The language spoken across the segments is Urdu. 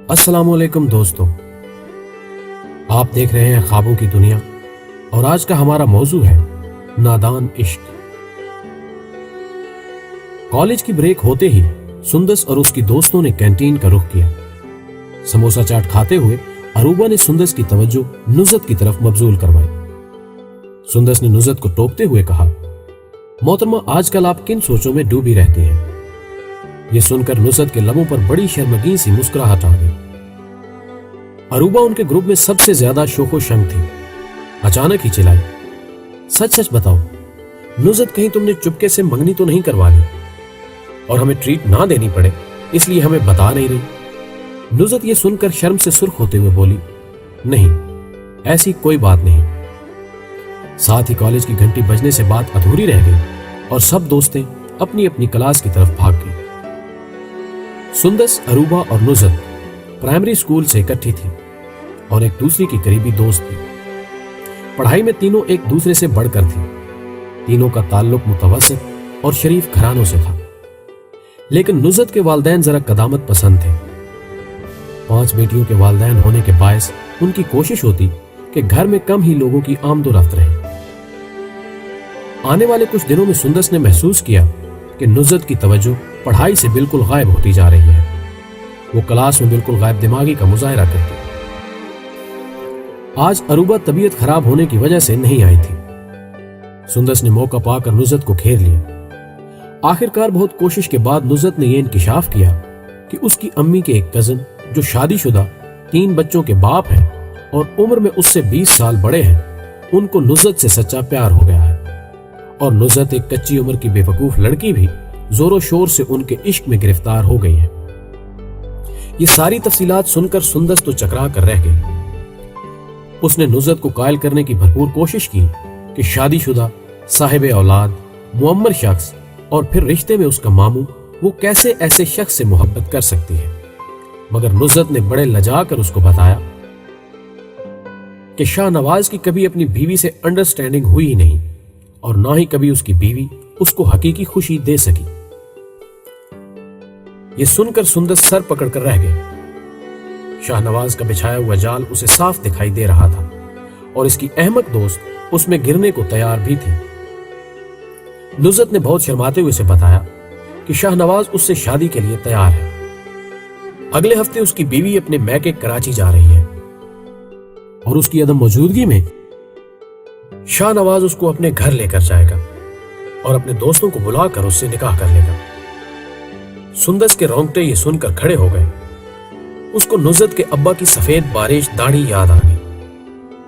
السلام علیکم دوستو، آپ دیکھ رہے ہیں خوابوں کی دنیا اور آج کا ہمارا موضوع ہے نادان عشق۔ کالج کی بریک ہوتے ہی سندس اور اس کی دوستوں نے کینٹین کا رخ کیا۔ سموسہ چاٹ کھاتے ہوئے اروبا نے سندس کی توجہ نزت کی طرف مبذول کروائی۔ سندس نے نزت کو ٹوکتے ہوئے کہا، محترمہ آج کل آپ کن سوچوں میں ڈوبی رہتی ہیں؟ یہ سن کر نزت کے لبوں پر بڑی شرمگی سی مسکراہٹ آ گئی۔ اروبا ان کے گروپ میں سب سے زیادہ شوخ و شنگ تھی۔ اچانک ہی چلائی، سچ سچ بتاؤ نزت، کہیں تم نے چپکے سے منگنی تو نہیں کروا لی اور ہمیں ٹریٹ نہ دینی پڑے اس لیے ہمیں بتا نہیں رہی؟ نزت یہ سن کر شرم سے سرخ ہوتے ہوئے بولی، نہیں ایسی کوئی بات نہیں۔ ساتھ ہی کالج کی گھنٹی بجنے سے بات ادھوری رہ گئی اور سب دوستیں اپنی اپنی کلاس کی طرف بھاگ گئی۔ سندس، اروبا اور نزت پرائمری سکول سے اکٹھی تھی اور ایک دوسری کی قریبی دوست تھی۔ پڑھائی میں تینوں ایک دوسرے سے بڑھ کر تھی۔ تینوں کا تعلق متوسط اور شریف گھرانوں سے تھا، لیکن نزت کے والدین ذرا قدامت پسند تھے۔ 5 بیٹیوں کے والدین ہونے کے باعث ان کی کوشش ہوتی کہ گھر میں کم ہی لوگوں کی آمد و رفت رہے۔ آنے والے کچھ دنوں میں سندس نے محسوس کیا کہ نزت کی توجہ پڑھائی سے بالکل غائب ہوتی جا رہی ہے۔ وہ کلاس میں بالکل غائب دماغی کا مظاہرہ کرتی۔ آج اروبا طبیعت خراب ہونے کی وجہ سے نہیں آئی تھی۔ سندس نے موقع پا کر نزت کو گھیر لیا۔ آخرکار بہت کوشش کے بعد نزت نے یہ انکشاف کیا کہ اس کی امی کے ایک کزن جو شادی شدہ 3 بچوں کے باپ ہیں اور عمر میں اس سے 20 سال بڑے ہیں، ان کو نزت سے سچا پیار ہو گیا ہے، اور نزت ایک کچی عمر کی بے وقوف لڑکی بھی زور و شور سے ان کے عشق میں گرفتار ہو گئی ہے۔ یہ ساری تفصیلات سن کر سندس تو چکرا کر رہ گئی۔ اس نے نزت کو قائل کرنے کی بھرپور کوشش کی کہ شادی شدہ، صاحب اولاد، معمر شخص اور پھر رشتے میں اس کا ماموں، وہ کیسے ایسے شخص سے محبت کر سکتی ہے، مگر نزت نے بڑے لجا کر اس کو بتایا کہ شاہ نواز کی کبھی اپنی بیوی سے انڈرسٹینڈنگ ہوئی ہی نہیں اور نہ ہی کبھی اس کی بیوی اس کو حقیقی خوشی دے سکی۔ یہ سن کر سندس سر پکڑ کر رہ گئی۔ شاہ نواز کا بچھایا ہوا جال اسے صاف دکھائی دے رہا تھا اور اس کی احمق دوست اس میں گرنے کو تیار بھی تھی۔ نزت نے بہت شرماتے ہوئے اسے بتایا کہ شاہ نواز اس سے شادی کے لیے تیار ہے۔ اگلے ہفتے اس کی بیوی اپنے میکے کراچی جا رہی ہے اور اس کی عدم موجودگی میں شاہ نواز اس کو اپنے گھر لے کر جائے گا اور اپنے دوستوں کو بلا کر اس سے نکاح کر لے گا۔ سندس کے رونگٹے یہ سن کر کھڑے ہو گئے۔ اس کو نزت کے ابا کی سفید بارش داڑھی یاد آ گئی۔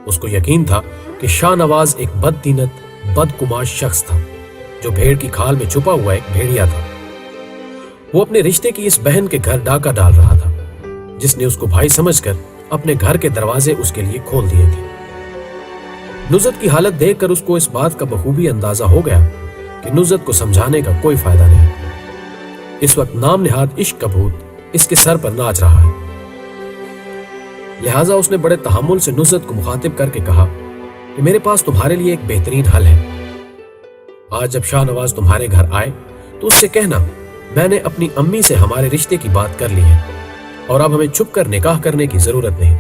اس کو یقین تھا کہ شاہ نواز ایک بددینت، بدکماش شخص تھا جو بھیڑ کی کھال میں چھپا ہوا ایک بھیڑیا تھا۔ وہ اپنے رشتے کی اس بہن کے گھر ڈاکہ ڈال رہا تھا جس نے اس کو بھائی سمجھ کر اپنے گھر کے دروازے اس کے لیے کھول دیے تھے۔ نزت کی حالت دیکھ کر اس کو اس بات کا بخوبی اندازہ ہو گیا کہ نزت کو سمجھانے کا کوئی فائدہ نہیں۔ اس وقت نام نہاد عشق کا بھوت اس کے سر پر ناچ رہا ہے۔ لہٰذا اس نے بڑے تحمل سے نزت کو مخاطب کر کے کہا کہ میرے پاس تمہارے لیے ایک بہترین حل ہے۔ آج جب شاہ نواز تمہارے گھر آئے تو اس سے کہنا میں نے اپنی امی سے ہمارے رشتے کی بات کر لی ہے اور اب ہمیں چھپ کر نکاح کرنے کی ضرورت نہیں۔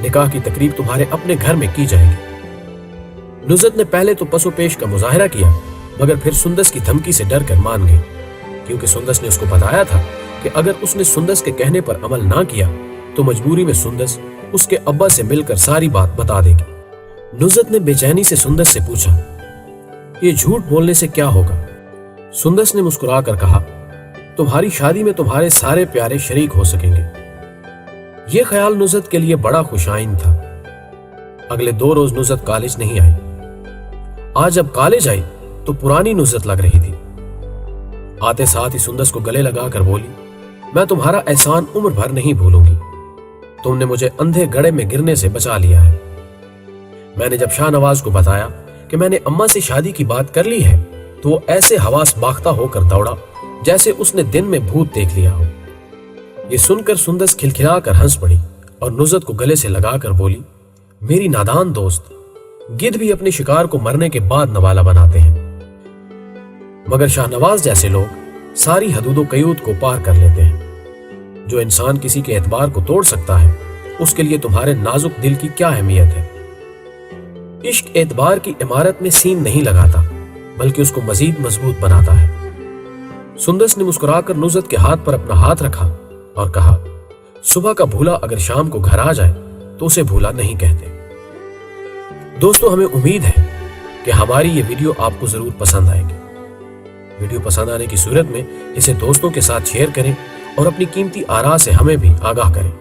نکاح کی تقریب تمہارے اپنے گھر میں کی جائے گی۔ نزت نے پہلے تو پس و پیش کا مظاہرہ کیا مگر پھر سندس کی دھمکی سے ڈر کر مان گئی، کیونکہ سندس نے اس کو بتایا تھا کہ اگر اس نے سندس کے کہنے پر عمل نہ کیا تو مجبوری میں سندس اس کے ابا سے مل کر ساری بات بتا دے گی۔ نزت نے بے چینی سے سندس سے پوچھا، یہ جھوٹ بولنے سے کیا ہوگا؟ سندس نے مسکرا کر کہا، تمہاری شادی میں تمہارے سارے پیارے شریک ہو سکیں گے۔ یہ خیال نزت کے لیے بڑا خوشائن تھا۔ اگلے 2 روز نزت کالج نہیں آئی۔ آج جب کالج آئی تو پرانی نزت لگ رہی تھی۔ آتے ساتھ ہی سندس کو گلے لگا کر بولی، میں تمہارا احسان عمر بھر نہیں بھولوں گی۔ تم نے مجھے اندھے گڑھے میں گرنے سے بچا لیا ہے۔ میں نے جب شاہ نواز کو بتایا کہ میں نے اماں سے شادی کی بات کر لی ہے تو وہ ایسے حواس باختہ ہو کر دوڑا جیسے اس نے دن میں بھوت دیکھ لیا ہو۔ یہ سن کر سندس کھلکھلا کر ہنس پڑی اور نزت کو گلے سے لگا کر بولی، میری نادان دوست، گدھ بھی اپنے شکار کو مرنے کے بعد نوالا بناتے ہیں، مگر شاہ نواز جیسے لوگ ساری حدود و قیود کو پار کر لیتے ہیں۔ جو انسان کسی کے اعتبار کو توڑ سکتا ہے، اس کے لیے تمہارے نازک دل کی کیا اہمیت ہے۔ عشق اعتبار کی عمارت میں سین نہیں لگاتا، بلکہ اس کو مزید مضبوط بناتا ہے۔ سندس نے مسکرا کر نصرت کے ہاتھ پر اپنا ہاتھ رکھا اور کہا، صبح کا بھولا اگر شام کو گھر آ جائے تو اسے بھولا نہیں کہتے۔ دوستو، ہمیں امید ہے کہ ہماری یہ ویڈیو آپ کو ضرور پسند آئے گی۔ ویڈیو پسند آنے کی صورت میں اسے دوستوں کے ساتھ شیئر کریں اور اپنی قیمتی آراء سے ہمیں بھی آگاہ کریں۔